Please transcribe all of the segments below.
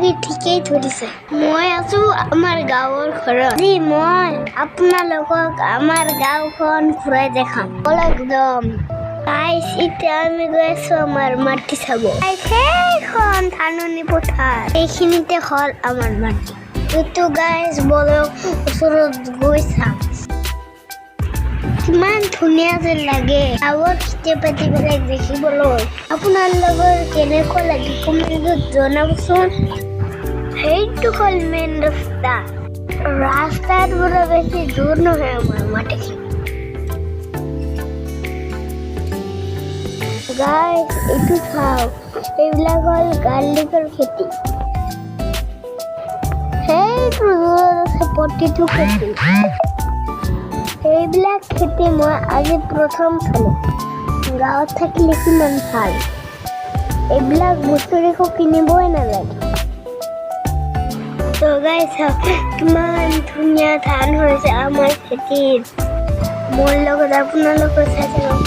লাগি ঠিকেই ধৰিছে। মই আছো আমাৰ গাঁৱৰ ঘৰত। আজি মই আপোনালোকক আমাৰ গাঁওখন ঘূৰাই দেখাম। একদম গাইছ, এতিয়া আমি গৈ আছো আমাৰ মাটি চাব। সেইখন ধাননি পথাৰ, এইখিনিতে হ'ল আমাৰ মাটি। এইটো গাইছ বলক ওচৰত গৈ চাম। কিমান ধুনীয়া যেন লাগে গাঁৱৰ খেতি বাতিবিলাক দেখিবলৈ। আপোনালোকৰ কেনেকুৱা লাগে কমেণ্টত জনাবচোন। সেইটো হ'ল মেইন ৰাস্তা। ৰাস্তাৰ পৰা বেছি দূৰ নহয় আমাৰ মাটিখিনি। গাইছ এইটো চাওক, এইবিলাক হ'ল গাৰ্লিকৰ খেতি। সেইটো দূৰত আছে প্ৰতিটো খেতি। এইবিলাক খেতি মই আজি প্ৰথম চালোঁ। গাঁৱত থাকিলে কিমান ভাল, এইবিলাক বস্তু দেখো কিনিবই নালাগে। তো গাইছ কিমান ধুনীয়া ধান হৈছে আমাৰ খেতিত। মোৰ লগত আপোনালোকৰ চাই চাব।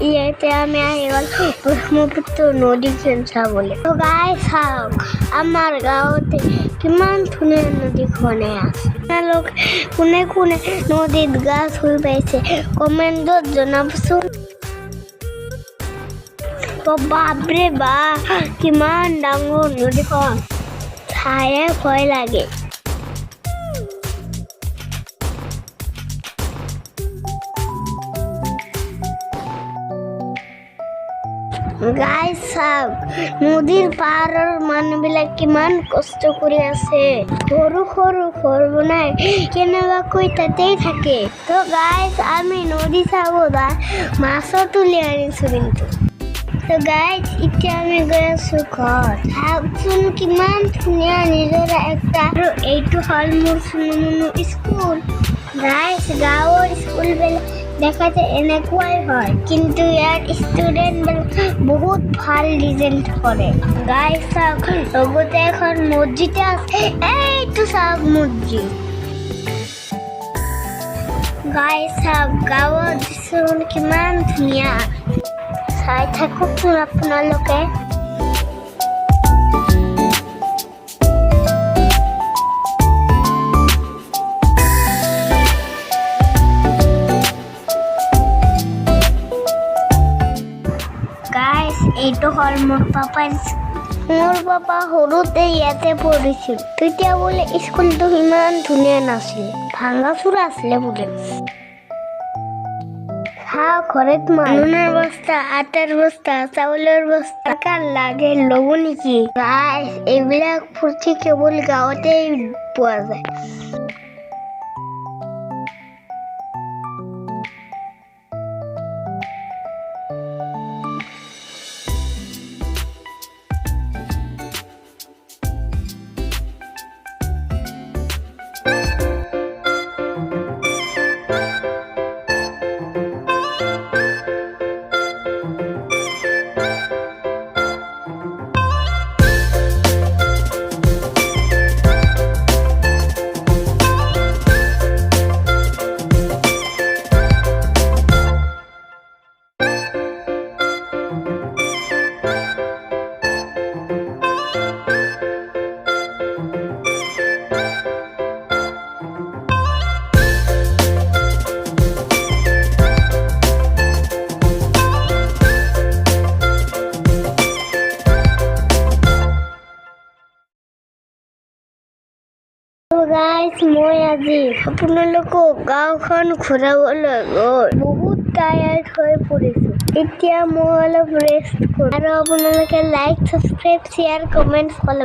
ইয়াতে আমি আহি গ'ল ব্ৰহ্মপুত্ৰ নদীখন চাবলৈ। তো গাইছ চাওক, আমাৰ গাঁৱতে কিমান ধুনীয়া নদীখনে আছে। আপোনালোক কোনে কোনে নদীত গা ধুই পাইছে কমেণ্টত জনাবচোন। তো বাপৰে বাপ, কিমান ডাঙৰ নদীখন, চায়ে ভয় লাগে। গাইছ চাওক, নদীৰ পাৰৰ মানুহবিলাক কিমান কষ্ট কৰি আছে। সৰু সৰু ঘৰ বনাই কেনেবাকৈ তাতেই থাকে। তো গাইছ আমি নদী চাব মাছো তুলি আনিছোঁ কিন্তু। তো গাইছ এতিয়া আমি গৈ আছোঁ ঘৰ। চাওকচোন কিমান ধুনীয়া নিজৰা একটা। আৰু এইটো হ'ল মোৰ চুনুমুনু স্কুল। গাইছ গাঁৱৰ স্কুলবিলাক দেখাতে এনেকুৱাই হয়, কিন্তু ইয়াৰ ষ্টুডেণ্টবিলাক বহুত ভাল ৰিজাল্ট কৰে। গাইছ চাওক, লগতে এখন মছজিদ আছে। এইটো চাওক মছজিদ। গাইছ চাওক, গাঁৱৰ দৃশ্যখন কিমান ধুনীয়া, চাই থাককচোন আপোনালোকে। এইটো হ'ল মোৰ পাপাৰ। মোৰ পাপা সৰুতে ইয়াতে পঢ়িছিল। তেতিয়া বোলে স্কুলটো ইমান ধুনীয়া নাছিল, ভাঙা চুৰা আছিলে বোলে। ঘৰত মানুহৰ বস্তা, আটাৰ বস্তা, চাউলৰ বস্তা কাৰ লাগে ল'ব নেকি? গাইছ এইবিলাক ফূৰ্তি কেৱল গাঁৱতে পোৱা যায়। গাইছ মই আজি আপোনালোকক গাঁওখন ঘূৰাবলৈ গৈ বহুত টায়াৰ্ড হৈ পৰিছোঁ। এতিয়া মই অলপ ৰেষ্ট কৰোঁ। আৰু আপোনালোকে like, subscribe, share, comment follow'